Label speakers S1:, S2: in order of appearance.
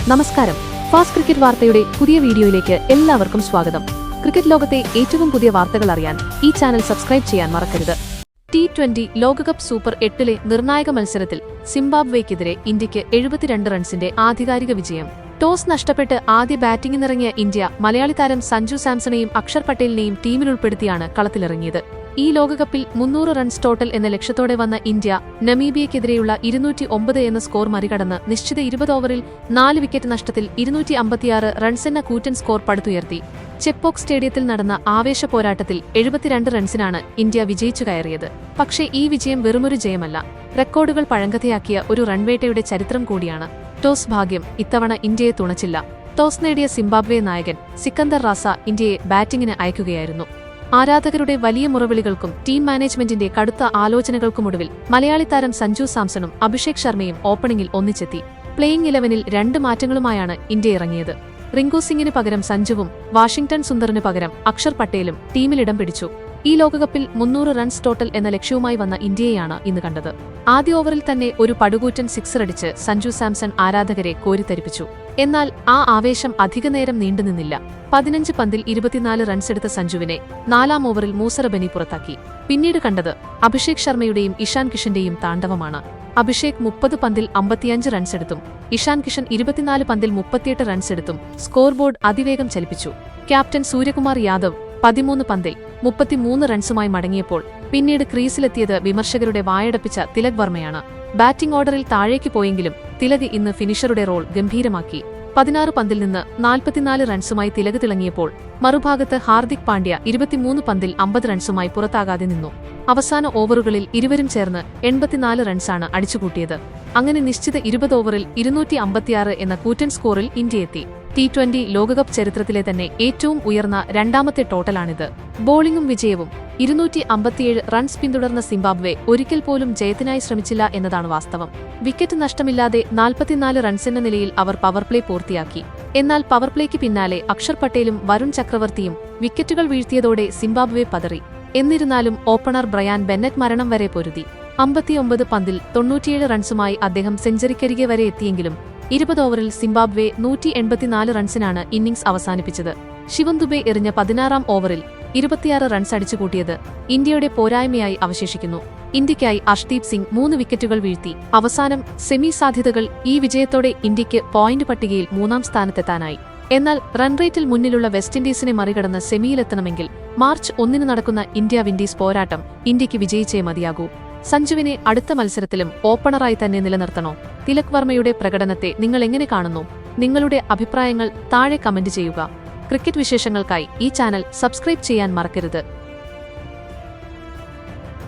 S1: നമസ്കാരം. Fast cricket വാർത്തയുടെ പുതിയ വീഡിയോയിലേക്ക് എല്ലാവർക്കും സ്വാഗതം. ക്രിക്കറ്റ് ലോകത്തെ ഏറ്റവും പുതിയ വാർത്തകൾ അറിയാൻ ഈ ചാനൽ സബ്സ്ക്രൈബ് ചെയ്യാൻ മറക്കരുത്. T20 ലോകകപ്പ് സൂപ്പർ 8 നിർണായക മത്സരത്തിൽ സിംബാബ്വേക്കെതിരെ ഇന്ത്യക്ക് 72 റൺസിന്റെ ആധികാരിക വിജയം. ടോസ് നഷ്ടപ്പെട്ട് ആദ്യ ബാറ്റിംഗിനിറങ്ങിയ ഇന്ത്യ മലയാളി താരം സഞ്ജു സാംസണെയും അക്ഷർ പട്ടേലിനെയും ടീമിലുൾപ്പെടുത്തിയാണ് കളത്തിലിറങ്ങിയത്. ഈ ലോകകപ്പിൽ 300 റൺസ് ടോട്ടൽ എന്ന ലക്ഷ്യത്തോടെ വന്ന ഇന്ത്യ നമീബിയക്കെതിരെയുള്ള 209 എന്ന സ്കോർ മറികടന്ന് നിശ്ചിത 20 ഓവറിൽ 4 വിക്കറ്റ് നഷ്ടത്തിൽ 256 റൺസെന്ന കൂറ്റൻ സ്കോർ പടുത്തുയർത്തി. ചെപ്പോക്ക് സ്റ്റേഡിയത്തിൽ നടന്ന ആവേശ പോരാട്ടത്തിൽ 72 റൺസിനാണ് ഇന്ത്യ വിജയിച്ചു കയറിയത്. പക്ഷേ ഈ വിജയം വെറുമൊരു ജയമല്ല, റെക്കോർഡുകൾ പഴങ്കഥയാക്കിയ ഒരു റൺവേട്ടയുടെ ചരിത്രം കൂടിയാണ്. ടോസ് ഭാഗ്യം ഇത്തവണ ഇന്ത്യയെ തുണച്ചില്ല. ടോസ് നേടിയ സിംബാബ്വെ നായകൻ സിക്കന്ദർ റാസ ഇന്ത്യയെ ബാറ്റിംഗിന് അയക്കുകയായിരുന്നു. ആരാധകരുടെ വലിയ മുറവിളികൾക്കും ടീം മാനേജ്മെന്റിന്റെ കടുത്ത ആലോചനകൾക്കുമൊടുവിൽ മലയാളി താരം സഞ്ജു സാംസണും അഭിഷേക് ശർമ്മയും ഓപ്പണിംഗിൽ ഒന്നിച്ചെത്തി. പ്ലേയിംഗ് 11-ൽ 2 മാറ്റങ്ങളുമായാണ് ഇന്ത്യ ഇറങ്ങിയത്. റിങ്കു സിംഗിന് പകരം സഞ്ജുവും വാഷിംഗ്ടൺ സുന്ദറിന് പകരം അക്ഷർ പട്ടേലും ടീമിലിടം പിടിച്ചു. ഈ ലോകകപ്പിൽ 300 റൺസ് ടോട്ടൽ എന്ന ലക്ഷ്യവുമായി വന്ന ഇന്ത്യയെയാണ് ഇന്ന് കണ്ടത്. ആദ്യ ഓവറിൽ തന്നെ ഒരു പടുകൂറ്റൻ സിക്സർ അടിച്ച് സഞ്ജു സാംസൺ ആരാധകരെ കോരിത്തരിപ്പിച്ചു. എന്നാൽ ആ ആവേശം അധികനേരം നീണ്ടുനിന്നില്ല. 15 പന്തിൽ 24 റൺസെടുത്ത സഞ്ജുവിനെ 4-ാം ഓവറിൽ മൂസർ ബനി പുറത്താക്കി. പിന്നീട് കണ്ടത് അഭിഷേക് ശർമ്മയുടെയും ഇഷാൻ കിഷന്റെയും താണ്ഡവമാണ്. അഭിഷേക് 30 പന്തിൽ 55 റൺസെടുത്തും ഇഷാൻ കിഷൻ 24 പന്തിൽ 38 റൺസെടുത്തും സ്കോർ ബോർഡ് അതിവേഗം ചലിപ്പിച്ചു. ക്യാപ്റ്റൻ സൂര്യകുമാർ യാദവ് 13 പന്തിൽ 33 റൺസുമായി മടങ്ങിയപ്പോൾ പിന്നീട് ക്രീസിലെത്തിയത് വിമർശകരുടെ വായടപ്പിച്ച തിലക് വർമ്മയാണ്. ബാറ്റിംഗ് ഓർഡറിൽ താഴേക്ക് പോയെങ്കിലും തിലക് ഇന്ന് ഫിനിഷറുടെ റോൾ ഗംഭീരമാക്കി. 16 പന്തിൽ നിന്ന് 44 റൺസുമായി തിലക് തിളങ്ങിയപ്പോൾ മറുഭാഗത്ത് ഹാർദിക് പാണ്ഡ്യ 23 പന്തിൽ 50 റൺസുമായി പുറത്താകാതെ നിന്നു. അവസാന ഓവറുകളിൽ ഇരുവരും ചേർന്ന് 84 റൺസാണ് അടിച്ചുകൂട്ടിയത്. അങ്ങനെ നിശ്ചിത 20 ഓവറിൽ 256 എന്ന കൂറ്റൻ സ്കോറിൽ ഇന്ത്യയെത്തി. T20 ലോകകപ്പ് ചരിത്രത്തിലെ തന്നെ ഏറ്റവും ഉയർന്ന രണ്ടാമത്തെ ടോട്ടലാണിത്. ബോളിംഗും വിജയവും 257 റൺസ് പിന്തുടർന്ന സിംബാബ്വെ ഒരിക്കൽ പോലും ജയത്തിനായി ശ്രമിച്ചില്ല എന്നതാണ് വാസ്തവം. വിക്കറ്റ് നഷ്ടമില്ലാതെ 44 റൺസെന്ന നിലയിൽ അവർ പവർപ്ലേ പൂർത്തിയാക്കി. എന്നാൽ പവർപ്ലേക്ക് പിന്നാലെ അക്ഷർ പട്ടേലും വരുൺ ചക്രവർത്തിയും വിക്കറ്റുകൾ വീഴ്ത്തിയതോടെ സിംബാബ്വെ പതറി. എന്നിരുന്നാലും ഓപ്പണർ ബ്രയാൻ ബെന്നറ്റ് മരണം വരെ പൊരുതി. 59 പന്തിൽ 97 റൺസുമായി അദ്ദേഹം സെഞ്ചുറിക്കരികെ വരെ എത്തിയെങ്കിലും 20 ഓവറിൽ സിംബാബ്വെ 184 റൺസിനാണ് ഇന്നിംഗ്സ് അവസാനിപ്പിച്ചത്. ശിവം ദുബെ എറിഞ്ഞ 16-ാം ഓവറിൽ 26 റൺസ് അടിച്ചുകൂട്ടിയത് ഇന്ത്യയുടെ പോരായ്മയായി അവശേഷിക്കുന്നു. ഇന്ത്യയ്ക്കായി അർഷ്ദീപ് സിംഗ് 3 വിക്കറ്റുകൾ വീഴ്ത്തി. അവസാനം സെമി സാധ്യതകൾ ഈ വിജയത്തോടെ ഇന്ത്യയ്ക്ക് പോയിന്റ് പട്ടികയിൽ 3-ാം സ്ഥാനത്തെത്താനായി. എന്നാൽ റൺറേറ്റിൽ മുന്നിലുള്ള വെസ്റ്റ് ഇൻഡീസിനെ മറികടന്ന് സെമിയിലെത്തണമെങ്കിൽ മാർച്ച് 1 നടക്കുന്ന ഇന്ത്യ വിൻഡീസ് പോരാട്ടം ഇന്ത്യയ്ക്ക് വിജയിച്ചേ മതിയാകൂ. സഞ്ജുവിനെ അടുത്ത മത്സരത്തിലും ഓപ്പണറായി തന്നെ നിലനിർത്തണോ? തിലക് വർമ്മയുടെ പ്രകടനത്തെ നിങ്ങൾ എങ്ങനെ കാണുന്നു? നിങ്ങളുടെ അഭിപ്രായങ്ങൾ താഴെ കമന്റ് ചെയ്യുക. ക്രിക്കറ്റ് വിശേഷങ്ങൾക്കായി ഈ ചാനൽ സബ്സ്ക്രൈബ് ചെയ്യാൻ മറക്കരുത്.